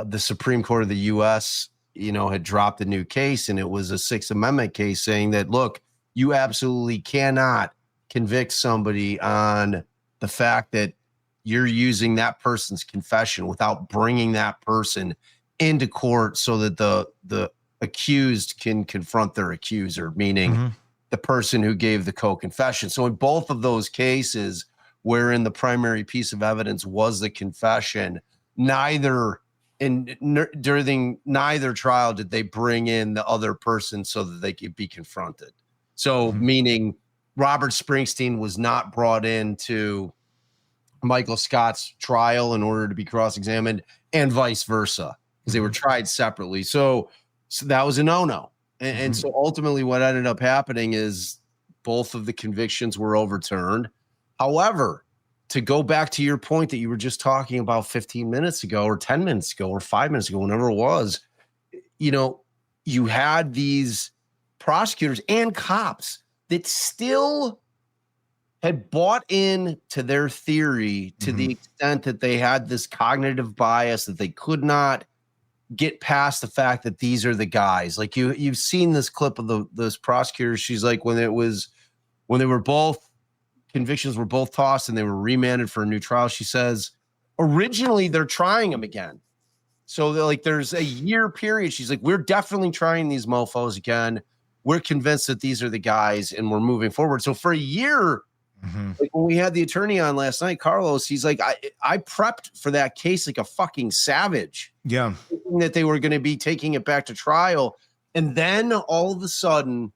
the Supreme Court of the U.S., had dropped a new case, and it was a Sixth Amendment case saying that, look, you absolutely cannot convict somebody on the fact that you're using that person's confession without bringing that person into court so that the accused can confront their accuser, meaning the person who gave the co-confession. So in both of those cases, wherein the primary piece of evidence was the confession, during neither trial did they bring in the other person so that they could be confronted. So meaning Robert Springsteen was not brought into Michael Scott's trial in order to be cross-examined, and vice versa, because they were tried separately. So that was a no-no. And so ultimately what ended up happening is both of the convictions were overturned. However, to go back to your point that you were just talking about 15 minutes ago or 10 minutes ago or 5 minutes ago, whenever it was, you had these prosecutors and cops that still had bought in to their theory to the extent that they had this cognitive bias that they could not get past the fact that these are the guys. Like you've seen this clip of those prosecutors. She's like, when they were both convictions were both tossed and they were remanded for a new trial, she says, originally they're trying them again. So there's a year period. She's like, we're definitely trying these mofos again. We're convinced that these are the guys and we're moving forward. So for a year, like when we had the attorney on last night, Carlos, he's like, I prepped for that case like a fucking savage. Yeah. thinking that they were going to be taking it back to trial. And then all of a sudden,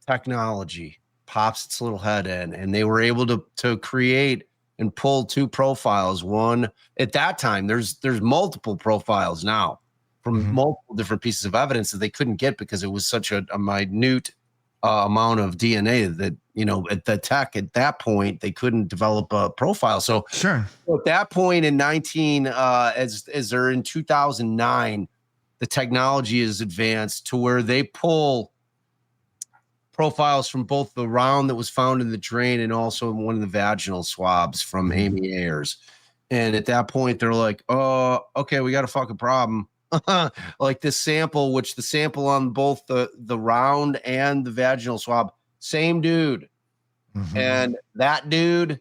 technology pops its little head in, and they were able to create and pull 2 profiles. One at that time, there's multiple profiles now from multiple different pieces of evidence that they couldn't get because it was such a minute amount of DNA that, at the tech at that point, they couldn't develop a profile. So Sure. at that point in as they're in 2009, the technology is advanced to where they pull profiles from both the round that was found in the drain and also one of the vaginal swabs from Amy Ayers. And at that point, they're like, oh, okay, we got a fucking problem. Like this sample, which the sample on both the round and the vaginal swab, same dude. And that dude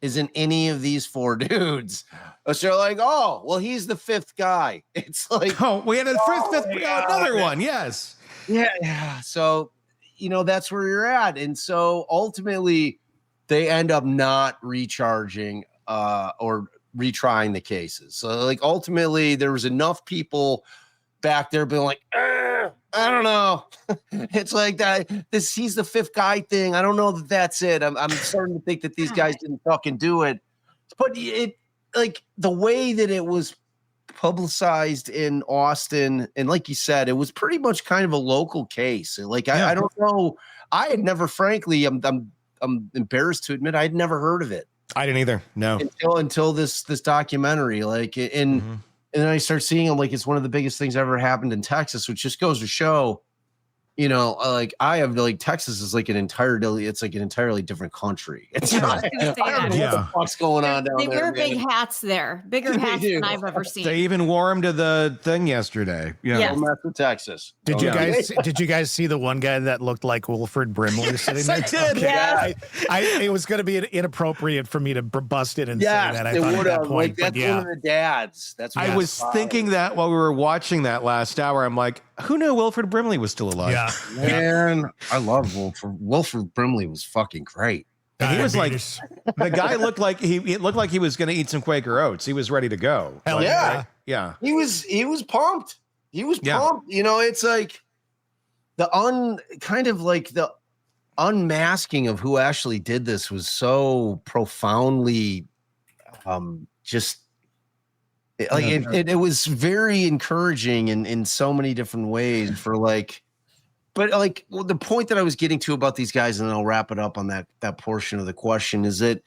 isn't any of these 4 dudes. So they're like, oh, well, he's the 5th guy. It's like, Oh, we had a fifth another one. Yes. yeah. So, that's where you're at. And so ultimately they end up not recharging or retrying the cases. So like ultimately there was enough people back there being like, I don't know. It's like that. He's the 5th guy thing. I don't know that that's it. I'm starting to think that these guys didn't fucking do it. But it, like the way that it was publicized in Austin, and like you said, it was pretty much kind of a local case. Like I don't know. I had never, frankly, I'm embarrassed to admit, I had never heard of it. I didn't either. No. Until this documentary, like, and then I start seeing them like it's one of the biggest things ever happened in Texas, which just goes to show, like I have like Texas is like an entirely different country. It's not. I don't know what the fuck's going on down there. They wear big hats there, bigger hats than I've ever seen. They even wore him to the thing yesterday. Yeah. Yes. Don't mess with Texas. Did you guys see the one guy that looked like Wilford Brimley sitting there? I did. Okay. Yes. It was going to be inappropriate for me to bust in and say that. I thought at that point, like, that's one of the dads. That's I was thinking that while we were watching that last hour. I'm like, who knew Wilford Brimley was still alive? Yeah. Man, I love Wilford. Wilford Brimley was fucking great. He was like, the guy looked like he was going to eat some Quaker Oats. He was ready to go. Hell Like, yeah. Yeah. He was pumped. He was Yeah. pumped. It's like the unmasking of who actually did this was so profoundly it was very encouraging in so many different ways but the point that I was getting to about these guys, and then I'll wrap it up on that portion of the question, is that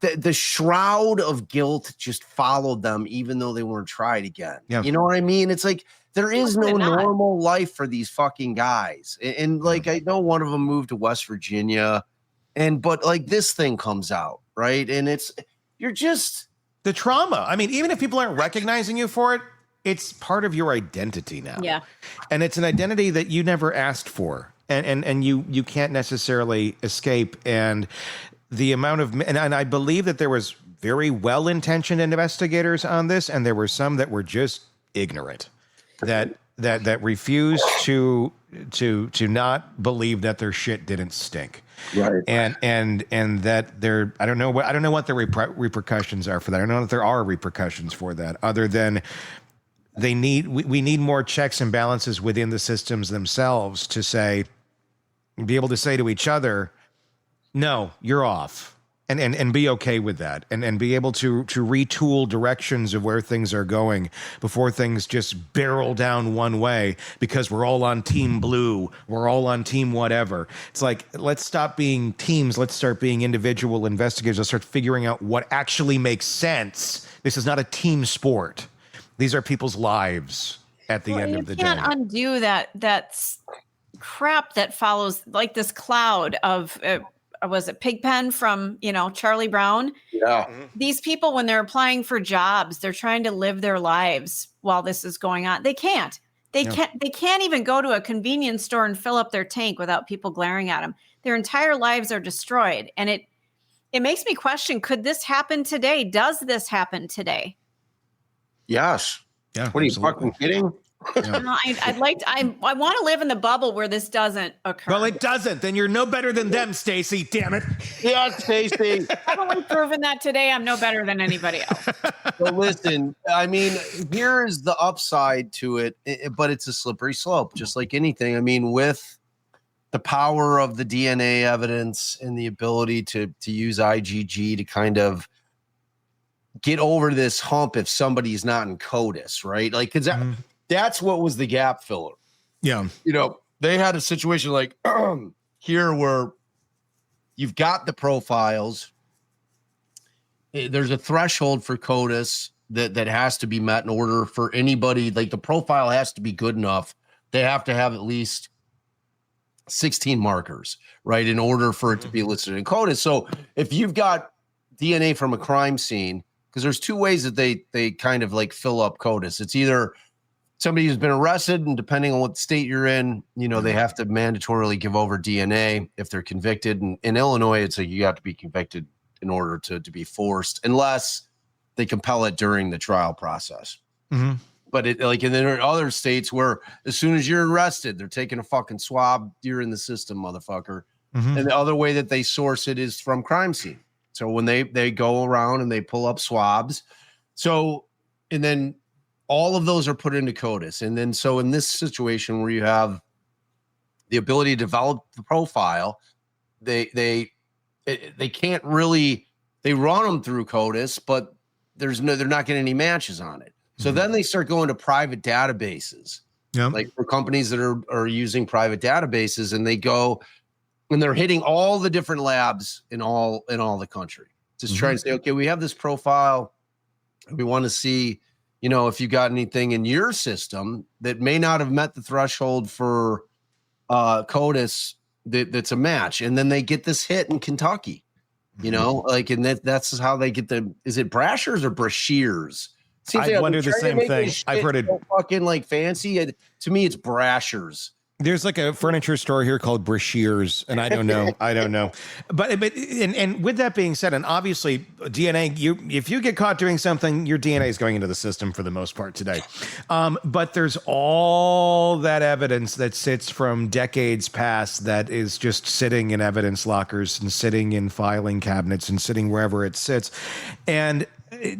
the shroud of guilt just followed them even though they weren't tried again. Yeah. You know what I mean? It's like there is no normal life for these fucking guys. And like I know one of them moved to West Virginia, but like this thing comes out, right? And you're just The trauma. I mean, even if people aren't recognizing you for it, it's part of your identity now. Yeah. And it's an identity that you never asked for. And you can't necessarily escape. And the amount of, and I believe that there was very well-intentioned investigators on this, and there were some that were just ignorant, that refused to not believe that their shit didn't stink. right. And that there, I don't know what the repercussions are for that. I don't know if there are repercussions for that, other than we need more checks and balances within the systems themselves to be able to say to each other, no, you're off, and be okay with that, and be able to retool directions of where things are going before things just barrel down one way because we're all on team blue, we're all on team whatever. It's like, let's stop being teams, let's start being individual investigators, let's start figuring out what actually makes sense. This is not a team sport. These are people's lives at the end of the day. You can't undo that crap that follows, like this cloud of was it Pigpen from Charlie Brown? Yeah. These people, when they're applying for jobs, they're trying to live their lives while this is going on. They can't. They can't even go to a convenience store and fill up their tank without people glaring at them. Their entire lives are destroyed, and it makes me question: could this happen today? Does this happen today? Yes. Yeah. What are you absolutely. fucking kidding? I want to live in the bubble where this doesn't occur. Well, it doesn't. Then you're no better than them, Stacy. Damn it. Yeah, Stacey. Haven't proven that today? I'm no better than anybody else. But listen, I mean, here's the upside to it, but it's a slippery slope, just like anything. I mean, with the power of the DNA evidence and the ability to use IgG to kind of get over this hump if somebody's not in CODIS, right? Like, because that's what was the gap filler. Yeah. You know, they had a situation like here where you've got the profiles. There's a threshold for CODIS that has to be met in order for anybody. Like, the profile has to be good enough. They have to have at least 16 markers, right, in order for it to be listed in CODIS. So if you've got DNA from a crime scene, because there's two ways that they kind of like fill up CODIS. It's either somebody who's been arrested, and depending on what state you're in, you know, they have to mandatorily give over DNA if they're convicted. And in Illinois, it's like you have to be convicted in order to be forced, unless they compel it during the trial process. But it, like, and then there are other states where as soon as you're arrested, they're taking a fucking swab. You're in the system, motherfucker. And the other way that they source it is from crime scene. So when they go around and they pull up swabs. So, and then all of those are put into CODIS. And then, so in this situation where you have the ability to develop the profile, they can't really, they run them through CODIS, but they're not getting any matches on it. So then they start going to private databases, like for companies that are using private databases, and they go and they're hitting all the different labs in all the country, just trying to say, okay, we have this profile. We want to see, you know, if you got anything in your system that may not have met the threshold for CODIS that's a match. And then they get this hit in Kentucky, you know, like, and that's how they get is it Brashers or Brashears? I wonder the same thing. I've heard it so fucking like fancy. To me, it's Brashers. There's like a furniture store here called Brashears, and I don't know. But with that being said, and obviously DNA, if you get caught doing something, your DNA is going into the system for the most part today. But there's all that evidence that sits from decades past that is just sitting in evidence lockers and sitting in filing cabinets and sitting wherever it sits. And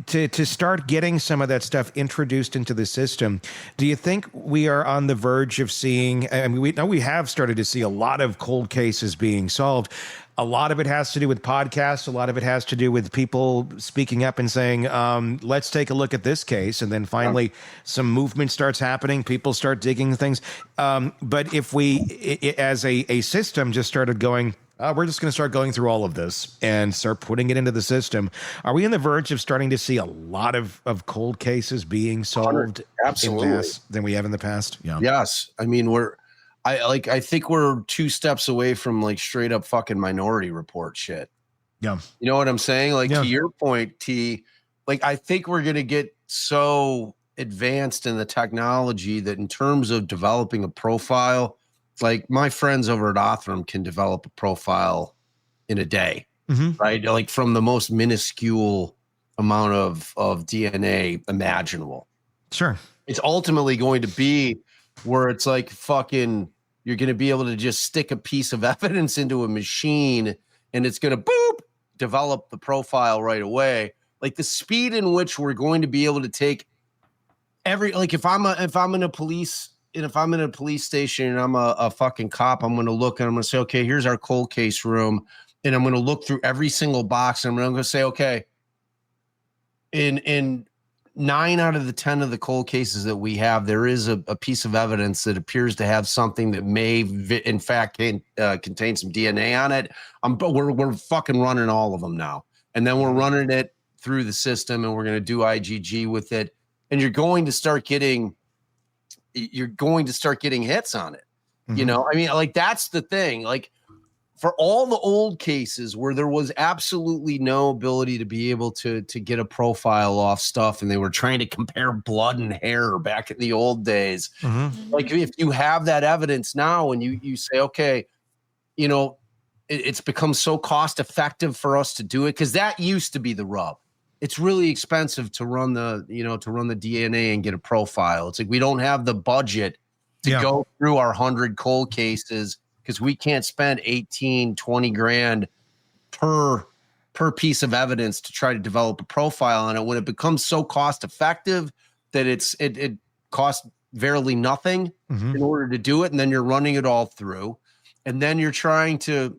to start getting some of that stuff introduced into the system, do you think we are on the verge of seeing, I mean, we have started to see a lot of cold cases being solved. A lot of it has to do with podcasts. A lot of it has to do with people speaking up and saying, let's take a look at this case. And then finally some movement starts happening. People start digging things. But if we, as a system, just started going, we're just going to start going through all of this and start putting it into the system, are we on the verge of starting to see a lot of cold cases being solved absolutely in mass than we have in the past? Yeah. Yes. I mean, I think we're 2 steps away from like straight up fucking Minority Report shit. Yeah. You know what I'm saying? Like, to your point, T, like, I think we're going to get so advanced in the technology that in terms of developing a profile, like my friends over at Othram can develop a profile in a day, right? Like, from the most minuscule amount of DNA imaginable. Sure. It's ultimately going to be where it's like fucking, you're going to be able to just stick a piece of evidence into a machine and it's going to develop the profile right away. Like, the speed in which we're going to be able to take like, if I'm in a police station and I'm a fucking cop, I'm going to look and I'm going to say, okay, here's our cold case room. And I'm going to look through every single box and I'm going to say, okay, in 9 out of the 10 of the cold cases that we have, there is a piece of evidence that appears to have something that may in fact contain some DNA on it. But we're fucking running all of them now. And then we're running it through the system and we're going to do IgG with it. And you're going to start getting hits on it. You know, I mean, like, that's the thing. Like, for all the old cases where there was absolutely no ability to be able to get a profile off stuff, and they were trying to compare blood and hair back in the old days. Like, if you have that evidence now and you say, okay, you know, it's become so cost effective for us to do it, because that used to be the rub. it's really expensive to run the DNA and get a profile. It's like we don't have the budget to go through our 100 cold cases because we can't spend 18, 20 grand per piece of evidence to try to develop a profile on it. When it becomes so cost effective that it costs barely nothing in order to do it, and then you're running it all through, and then you're trying to.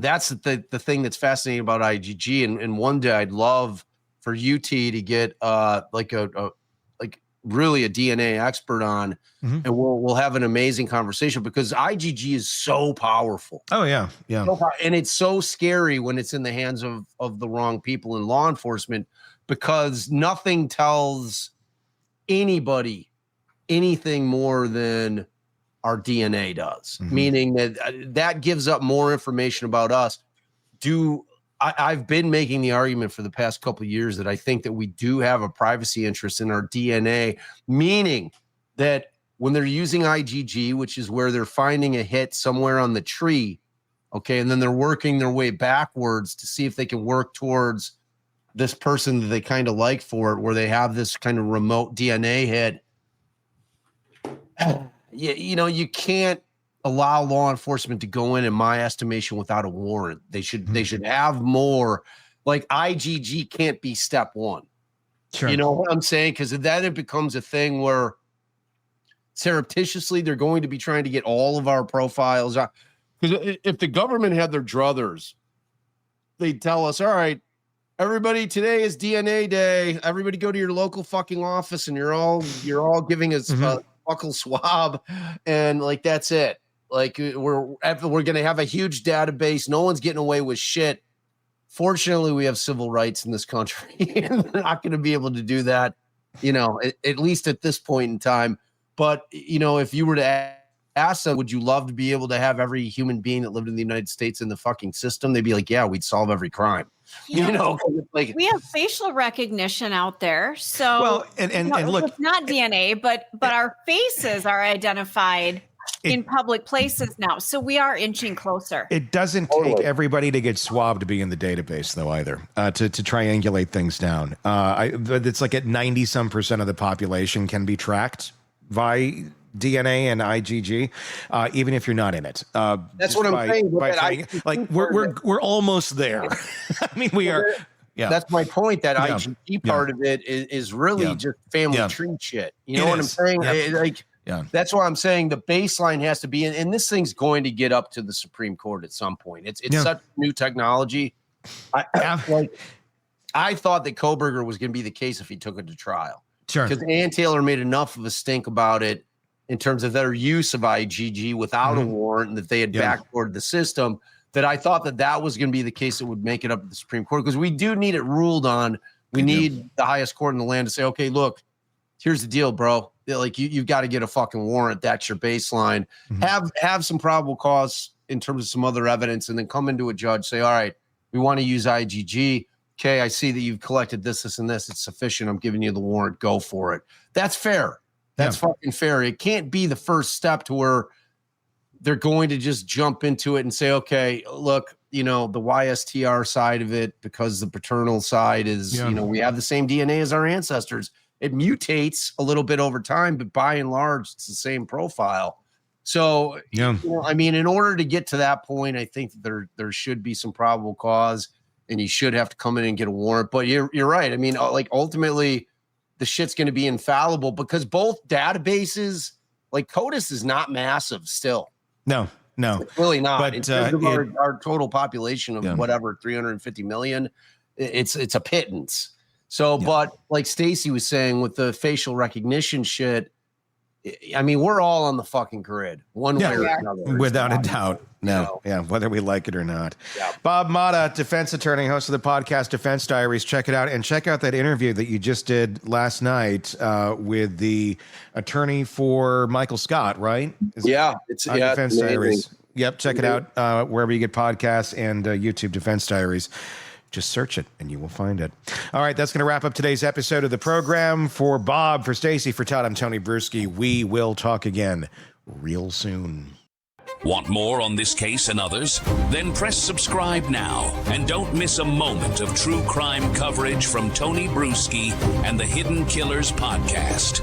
That's the thing that's fascinating about IgG, and one day I'd love for UT to get really a DNA expert on, and we'll have an amazing conversation because IgG is so powerful. Oh yeah. And it's so scary when it's in the hands of the wrong people in law enforcement, because nothing tells anybody anything more than our DNA does, meaning that gives up more information about us. I've been making the argument for the past couple of years that I think that we do have a privacy interest in our DNA, meaning that when they're using IgG, which is where they're finding a hit somewhere on the tree, okay, and then they're working their way backwards to see if they can work towards this person that they kind of like for it, where they have this kind of remote DNA hit. You can't allow law enforcement to go in my estimation, without a warrant. They should have more. Like IgG can't be step one. Sure. You know what I'm saying? Because then it becomes a thing where surreptitiously they're going to be trying to get all of our profiles out. Because if the government had their druthers, they'd tell us, all right, everybody, today is DNA day. Everybody go to your local fucking office and you're all giving us a buccal swab, and like that's it. Like we're going to have a huge database. No one's getting away with shit. Fortunately, we have civil rights in this country, and they're not going to be able to do that, at least at this point in time. But, if you were to ask them, would you love to be able to have every human being that lived in the United States in the fucking system? They'd be like, yeah, we'd solve every crime. Like we have facial recognition out there. So and look, it's not DNA, but our faces are identified in public places now. So we are inching closer. It doesn't take everybody to get swabbed to be in the database, though, either, to triangulate things down. It's like at 90% of the population can be tracked by DNA and IgG, even if you're not in it. That's what I'm saying. We're almost there. I mean, we are. Yeah, that's my point. That IgG part of it is really just family tree shit. You know what I'm saying? That's why I'm saying the baseline has to be, and this thing's going to get up to the Supreme Court at some point. It's such new technology. I thought that Koberger was going to be the case if he took it to trial. Sure, because Ann Taylor made enough of a stink about it in terms of their use of IgG without a warrant, and that they had backdoored the system, that I thought that was going to be the case that would make it up to the Supreme Court, because we do need it ruled on. We need the highest court in the land to say, okay, look, here's the deal, bro. Like you've got to get a fucking warrant. That's your baseline. Have some probable cause in terms of some other evidence, and then come into a judge, say, all right, we want to use IgG. Okay, I see that you've collected this, and this. It's sufficient. I'm giving you the warrant. Go for it. That's fair. That's fucking fair. It can't be the first step to where they're going to just jump into it and say, okay, look, the YSTR side of it, because the paternal side is, we have the same DNA as our ancestors. It mutates a little bit over time, but by and large, it's the same profile. So, in order to get to that point, I think that there should be some probable cause, and you should have to come in and get a warrant. But you're right. I mean, like ultimately, the shit's going to be infallible, because both databases, like CODIS, is not massive still. No, it's really not. But in terms of our total population of whatever 350 million, it's a pittance. So, but like Stacey was saying with the facial recognition shit, I mean, we're all on the fucking grid, one way or another. Without a doubt. No. Yeah, whether we like it or not. Yeah. Bob Motta, defense attorney, host of the podcast Defense Diaries. Check it out. And check out that interview that you just did last night with the attorney for Michael Scott, right? It's Defense amazing. Diaries. Yep, check it out wherever you get podcasts, and YouTube Defense Diaries. Just search it and you will find it. All right, that's going to wrap up today's episode of the program. For Bob, for Stacey, for Todd, I'm Tony Bruschi. We will talk again real soon. Want more on this case and others? Then press subscribe now and don't miss a moment of true crime coverage from Tony Bruschi and the Hidden Killers podcast.